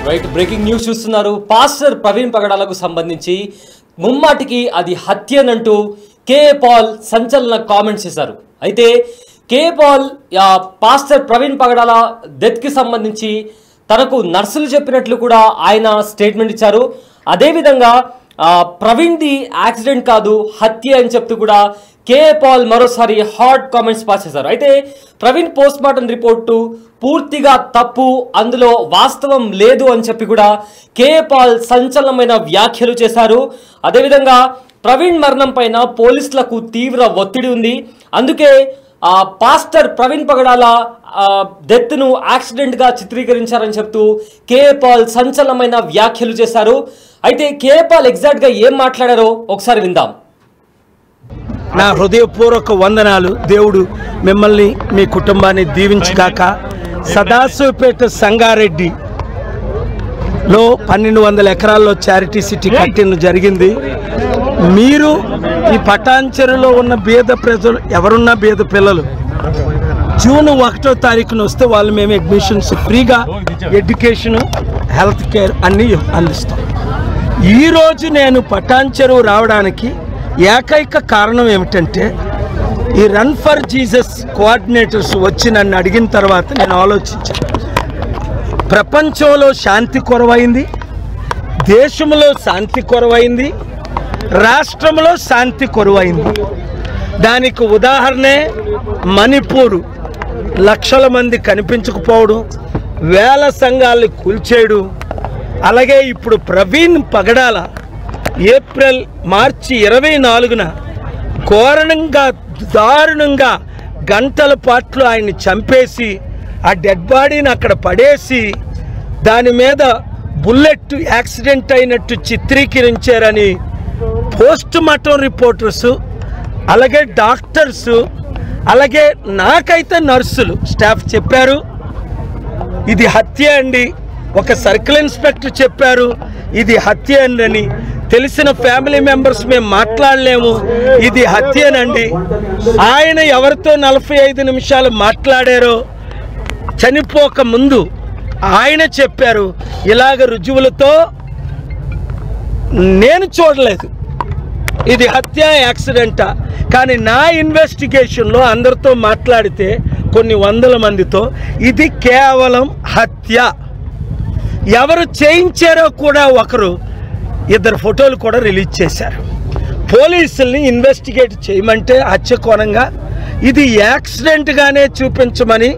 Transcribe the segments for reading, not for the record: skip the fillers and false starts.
Right, breaking news చూస్తున్నారు. Pastor Praveen పగడాలకు సంబంధించి ముమ్మాటికి అది హత్యనంటూ కేఏ పాల్ సంచలన కామెంట్స్ చేశారు. అయితే కేఏ పాల్ పాస్టర్ ప్రవీణ్ పగడాల డెత్కి సంబంధించి తనకు నర్సులు చెప్పినట్లు కూడా ఆయన స్టేట్మెంట్ ఇచ్చారు. అదేవిధంగా ప్రవీణ్ది యాక్సిడెంట్ కాదు హత్య అని చెప్తూ కూడా కేఏ పాల్ మరోసారి హాట్ కామెంట్స్ పాస్ చేశారు. అయితే ప్రవీణ్ పోస్ట్ మార్టం రిపోర్టు పూర్తిగా తప్పు, అందులో వాస్తవం లేదు అని చెప్పి కూడా కేఏ పాల్ సంచలనమైన వ్యాఖ్యలు చేశారు. అదేవిధంగా ప్రవీణ్ మరణం పైన పోలీసులకు తీవ్ర ఒత్తిడి ఉంది. అందుకే పాస్టర్ ప్రవీణ్ పగడాల డెత్ను యాక్సిడెంట్గా చిత్రీకరించారని చెప్తూ కేఏ పాల్ సంచలనమైన వ్యాఖ్యలు చేశారు. అయితే కేఏ పాల్ ఎగ్జాక్ట్గా ఏం మాట్లాడారో ఒకసారి విందాం. నా హృదయపూర్వక వందనాలు. దేవుడు మిమ్మల్ని మీ కుటుంబాన్ని దీవించుగాక. సదాశివపేట సంగారెడ్డిలో 1200 ఎకరాల్లో చారిటీ సిటీ కట్టిన జరిగింది. మీరు ఈ పటాన్చెరులో ఉన్న బీద ప్రజలు ఎవరున్నా బీద పిల్లలు జూన్ 1వ తారీఖున వస్తే వాళ్ళు మేము అడ్మిషన్స్ ఫ్రీగా ఎడ్యుకేషను హెల్త్ కేర్ అన్నీ అందిస్తాం. ఈరోజు నేను పటాన్చెరు రావడానికి ఏకైక కారణం ఏమిటంటే ఈ రన్ ఫర్ జీసస్ కోఆర్డినేటర్స్ వచ్చి నన్ను అడిగిన తర్వాత నేను ఆలోచించాను. ప్రపంచంలో శాంతి కొరవైంది, దేశంలో శాంతి కొరవైంది, రాష్ట్రంలో శాంతి కొరవైంది. దానికి ఉదాహరణే మణిపూర్ లక్షల మంది కనిపించకపోవడం, వేల సంఘాలను కూల్చేయడం. అలాగే ఇప్పుడు ప్రవీణ్ పగడాల ఏప్రిల్ మార్చి 24న ఘోరంగా దారుణంగా గంటల పాటు ఆయన్ని చంపేసి ఆ డెడ్ బాడీని అక్కడ పడేసి దాని మీద బుల్లెట్ యాక్సిడెంట్ అయినట్టు చిత్రీకరించారని పోస్ట్ మార్టం రిపోర్టర్సు, అలాగే డాక్టర్సు, అలాగే నాకైతే నర్సులు స్టాఫ్ చెప్పారు ఇది హత్య అండి. ఒక సర్కిల్ ఇన్స్పెక్టర్ చెప్పారు ఇది హత్య అని. తెలిసిన ఫ్యామిలీ మెంబర్స్ మేము మాట్లాడలేము, ఇది హత్యనండి. ఆయన ఎవరితో 45 నిమిషాలు మాట్లాడారో చనిపోక ముందు ఆయన చెప్పారు ఇలాగ రుజువులతో నేను చూడలేదు ఇది హత్య యాక్సిడెంటా. కానీ నా ఇన్వెస్టిగేషన్లో అందరితో మాట్లాడితే కొన్ని వందల మందితో ఇది కేవలం హత్య. ఎవరు చేయించారో కూడా ఒకరు 2 ఫోటోలు కూడా రిలీజ్ చేశారు. పోలీసుల్ని ఇన్వెస్టిగేట్ చేయమంటే హత్య కోణంగా ఇది యాక్సిడెంట్గానే చూపించమని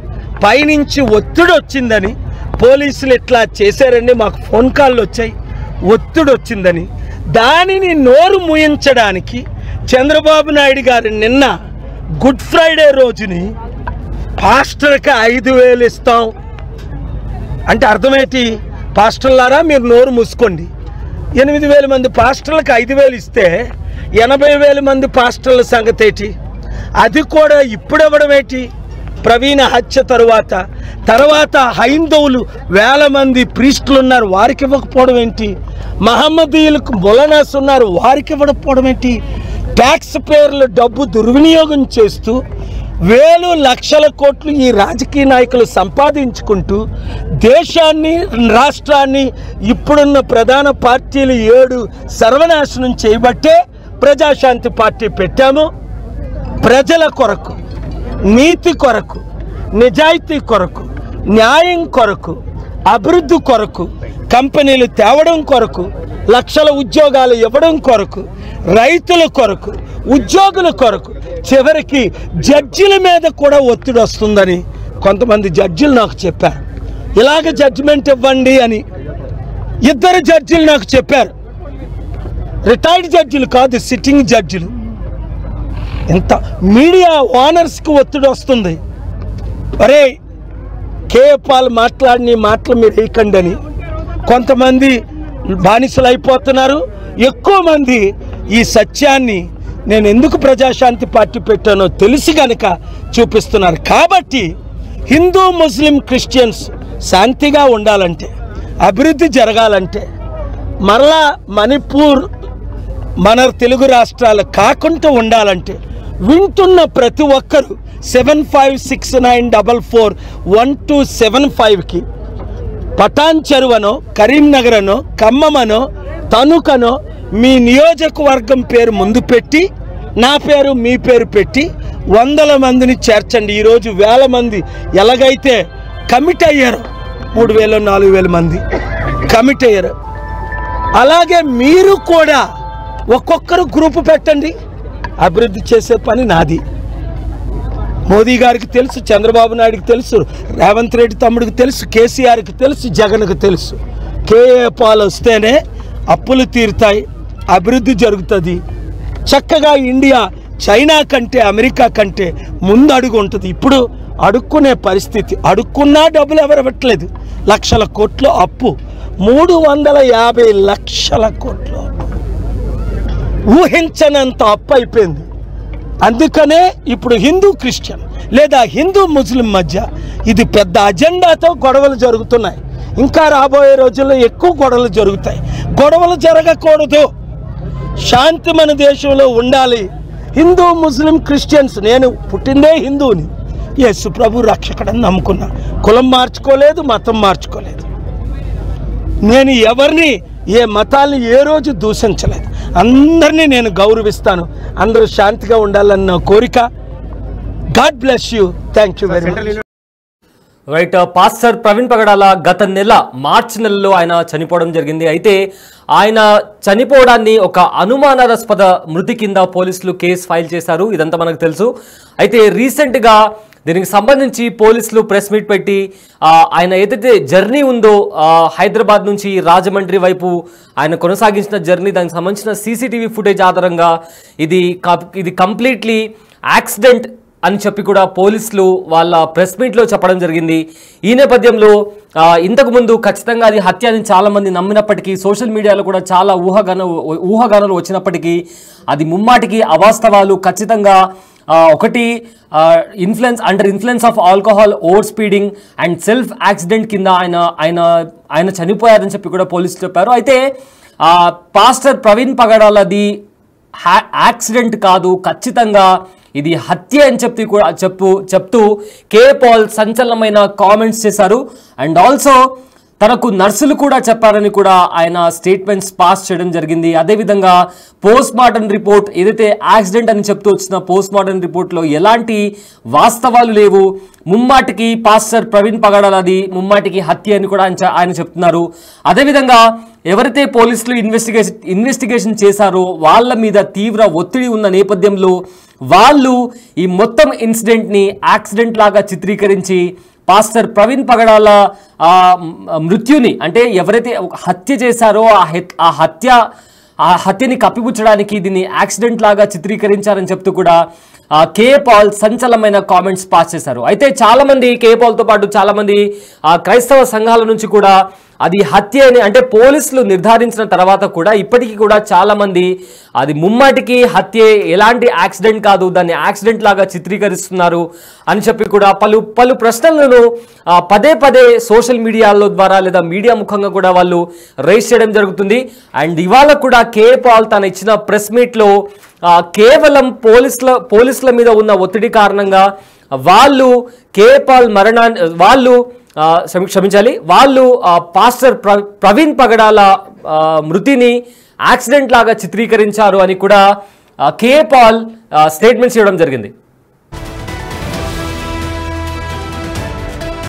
పైనుంచి ఒత్తిడి వచ్చిందని పోలీసులు ఇట్లా చేశారండి. మాకు ఫోన్ కాళ్ళు వచ్చాయి, ఒత్తిడి వచ్చిందని. దానిని నోరు మూయించడానికి చంద్రబాబు నాయుడు గారు నిన్న గుడ్ ఫ్రైడే రోజుని పాస్టర్కి 5,000 ఇస్తాం అంటే అర్థమేంటి? పాస్టర్లారా మీరు నోరు మూసుకోండి. 8,000 మంది పాస్టర్లకు 5,000 ఇస్తే 80,000 మంది పాస్టర్ల సంగతి ఏంటి? అది కూడా ఇప్పుడు ఇవ్వడం ఏంటి? ప్రవీణ హత్య తర్వాత హైందవులు వేల మంది ప్రీస్టులు ఉన్నారు, వారికి ఇవ్వకపోవడం ఏంటి? మహమ్మదీయులకు మొలనాస్ ఉన్నారు, వారికి ఇవ్వకపోవడం ఏంటి? ట్యాక్స్ పేర్లు డబ్బు దుర్వినియోగం చేస్తూ వేలు లక్షల కోట్లు ఈ రాజకీయ నాయకులు సంపాదించుకుంటూ దేశాన్ని రాష్ట్రాన్ని ఇప్పుడున్న ప్రధాన పార్టీలు 7 సర్వనాశనం చేయబట్టే ప్రజాశాంతి పార్టీ పెట్టాము. ప్రజల కొరకు, నీతి కొరకు, నిజాయితీ కొరకు, న్యాయం కొరకు, అభివృద్ధి కొరకు, కంపెనీలు తేవడం కొరకు, లక్షల ఉద్యోగాలు ఇవ్వడం కొరకు, రైతుల కొరకు, ఉద్యోగుల కొరకు, చివరికి జడ్జిల మీద కూడా ఒత్తిడి వస్తుందని కొంతమంది జడ్జిలు నాకు చెప్పారు. ఇలాగ జడ్జిమెంట్ ఇవ్వండి అని 2 జడ్జిలు నాకు చెప్పారు. రిటైర్డ్ జడ్జిలు కాదు, సిట్టింగ్ జడ్జిలు. ఎంత మీడియా ఓనర్స్కి ఒత్తిడి వస్తుంది. అరే కేఏ పాల్ మాట్లాడిన మాటలు మీరు వేయకండి అని కొంతమంది బానిసలు అయిపోతున్నారు. ఎక్కువ మంది ఈ సత్యాన్ని నేను ఎందుకు ప్రజాశాంతి పార్టీ పెట్టానో తెలిసి కనుక చూపిస్తున్నారు. కాబట్టి హిందూ ముస్లిం క్రిస్టియన్స్ శాంతిగా ఉండాలంటే, అభివృద్ధి జరగాలంటే, మరలా మణిపూర్ మన తెలుగు రాష్ట్రాలు కాకుండా ఉండాలంటే వింటున్న ప్రతి ఒక్కరూ 7569441275కి పటాన్ చెరువనో, కరీంనగర్ అనో, ఖమ్మమనో, తణుకనో మీ నియోజకవర్గం పేరు ముందు పెట్టి నా పేరు మీ పేరు పెట్టి 100 మందిని చేర్చండి. ఈరోజు 1000 మంది ఎలాగైతే కమిట్ అయ్యారు, 3000 4000 మంది కమిట్ అయ్యారు, అలాగే మీరు కూడా ఒక్కొక్కరు గ్రూపు పెట్టండి. అభివృద్ధి చేసే పని నాది. మోదీ గారికి తెలుసు, చంద్రబాబు నాయుడికి తెలుసు, రేవంత్ రెడ్డి తమ్ముడికి తెలుసు, కేసీఆర్కి తెలుసు, జగన్కి తెలుసు. కేఏ పాల్ వస్తేనే అప్పులు తీరుతాయి, అభివృద్ధి జరుగుతుంది. చక్కగా ఇండియా చైనా కంటే అమెరికా కంటే ముందు అడుగు ఉంటుంది. ఇప్పుడు అడుక్కునే పరిస్థితి, అడుక్కున్నా డబ్బులు ఎవరు ఇవ్వట్లేదు. లక్షల కోట్లు అప్పు, 350 లక్షల కోట్లు ఊహించనంత అప్పు అయిపోయింది. అందుకనే ఇప్పుడు హిందూ క్రిస్టియన్ లేదా హిందూ ముస్లిం మధ్య ఇది పెద్ద అజెండాతో గొడవలు జరుగుతున్నాయి. ఇంకా రాబోయే రోజుల్లో ఎక్కువ గొడవలు జరుగుతాయి. గొడవలు జరగకూడదు, శాంతి మన దేశంలో ఉండాలి. హిందూ ముస్లిం క్రిస్టియన్స్, నేను పుట్టిందే హిందువుని, యేసు ప్రభు రక్షకుడని నమ్ముకున్నా. కులం మార్చుకోలేదు, మతం మార్చుకోలేదు. నేను ఎవరిని ఏ మతాల్ని ఏ రోజు దూషించలేదు. అందరినీ నేను గౌరవిస్తాను. అందరూ శాంతిగా ఉండాలన్న కోరిక. God bless you. Thank you very much. Right. Pastor Praveen Pagadala గత నెల మార్చి నెలలో ఆయన చనిపోవడం జరిగింది. అయితే ఆయన చనిపోవడాన్ని ఒక అనుమానాస్పద మృతి కింద పోలీసులు కేసు ఫైల్ చేశారు. ఇదంతా మనకు తెలుసు. అయితే రీసెంట్గా దీనికి సంబంధించి పోలీసులు ప్రెస్ మీట్ పెట్టి ఆయన ఏదైతే జర్నీ ఉందో హైదరాబాద్ నుంచి రాజమండ్రి వైపు ఆయన కొనసాగించిన జర్నీ, దానికి సంబంధించిన సీసీటీవీ ఫుటేజ్ ఆధారంగా ఇది కంప్లీట్లీ యాక్సిడెంట్ అని చెప్పి కూడా పోలీసులు వాళ్ళ ప్రెస్ మీట్లో చెప్పడం జరిగింది. ఈ నేపథ్యంలో ఇంతకుముందు ఖచ్చితంగా అది హత్య అని చాలామంది నమ్మినప్పటికీ, సోషల్ మీడియాలో కూడా చాలా ఊహాగానాలు వచ్చినప్పటికీ అది ముమ్మాటికి అవాస్తవాలు. ఖచ్చితంగా ఒకటి under influence of alcohol, over speeding and self accident కింద ఆయన చనిపోయారని చెప్పి కూడా పోలీసులు చెప్పారు. అయితే పాస్టర్ ప్రవీణ్ పగడాలది యాక్సిడెంట్ కాదు, ఖచ్చితంగా ఇది హత్య అని చెప్తూ కేఏ పాల్ సంచలనమైన కామెంట్స్ చేశారు. అండ్ ఆల్సో తనకు నర్సులు కూడా చెప్పారని కూడా ఆయన స్టేట్మెంట్స్ పాస్ చేయడం జరిగింది. అదేవిధంగా పోస్ట్ మార్టం రిపోర్ట్ ఏదైతే యాక్సిడెంట్ అని చెప్తూ వచ్చిన పోస్ట్ మార్టం రిపోర్ట్లో ఎలాంటి వాస్తవాలు లేవు, ముమ్మాటికి పాస్టర్ ప్రవీణ్ పగడాలది ముమ్మాటికి హత్య అని కూడా ఆయన చెప్తున్నారు. అదేవిధంగా ఎవరైతే పోలీసులు ఇన్వెస్టిగేషన్ చేశారో వాళ్ళ మీద తీవ్ర ఒత్తిడి ఉన్న నేపథ్యంలో వాళ్ళు ఈ మొత్తం ఇన్సిడెంట్ని యాక్సిడెంట్ లాగా చిత్రీకరించి పాస్టర్ ప్రవీణ్ పగడాల మృత్యుని, అంటే ఎవరైతే హత్య చేశారో ఆ హత్యని కప్పిపుచ్చడానికి దీన్ని యాక్సిడెంట్ లాగా చిత్రీకరించారని చెప్తూ కూడా కేఏ పాల్ సంచలనమైన కామెంట్స్ పాస్ చేశారు. అయితే చాలామంది కేఏ పాల్తో పాటు చాలామంది క్రైస్తవ సంఘాల నుంచి కూడా అది హత్య అని, అంటే పోలీసులు నిర్ధారించిన తర్వాత కూడా ఇప్పటికీ కూడా చాలామంది అది ముమ్మాటికి హత్యే, ఎలాంటి యాక్సిడెంట్ కాదు, దాన్ని యాక్సిడెంట్ లాగా చిత్రీకరిస్తున్నారు అని చెప్పి కూడా పలు ప్రశ్నలను పదే పదే సోషల్ మీడియాలో ద్వారా లేదా మీడియా ముఖంగా కూడా వాళ్ళు రైజ్ చేయడం జరుగుతుంది. అండ్ ఇవాళ కూడా కేఏ పాల్ తను ఇచ్చిన ప్రెస్ మీట్లో కేవలం పోలీసుల మీద ఉన్న ఒత్తిడి కారణంగా వాళ్ళు కేఏ పాల్ వాళ్ళు పాస్టర్ ప్రవీణ్ పగడాల మృతిని యాక్సిడెంట్ లాగా చిత్రీకరించారు అని కూడా కేఏ పాల్ స్టేట్మెంట్స్ ఇవ్వడం జరిగింది.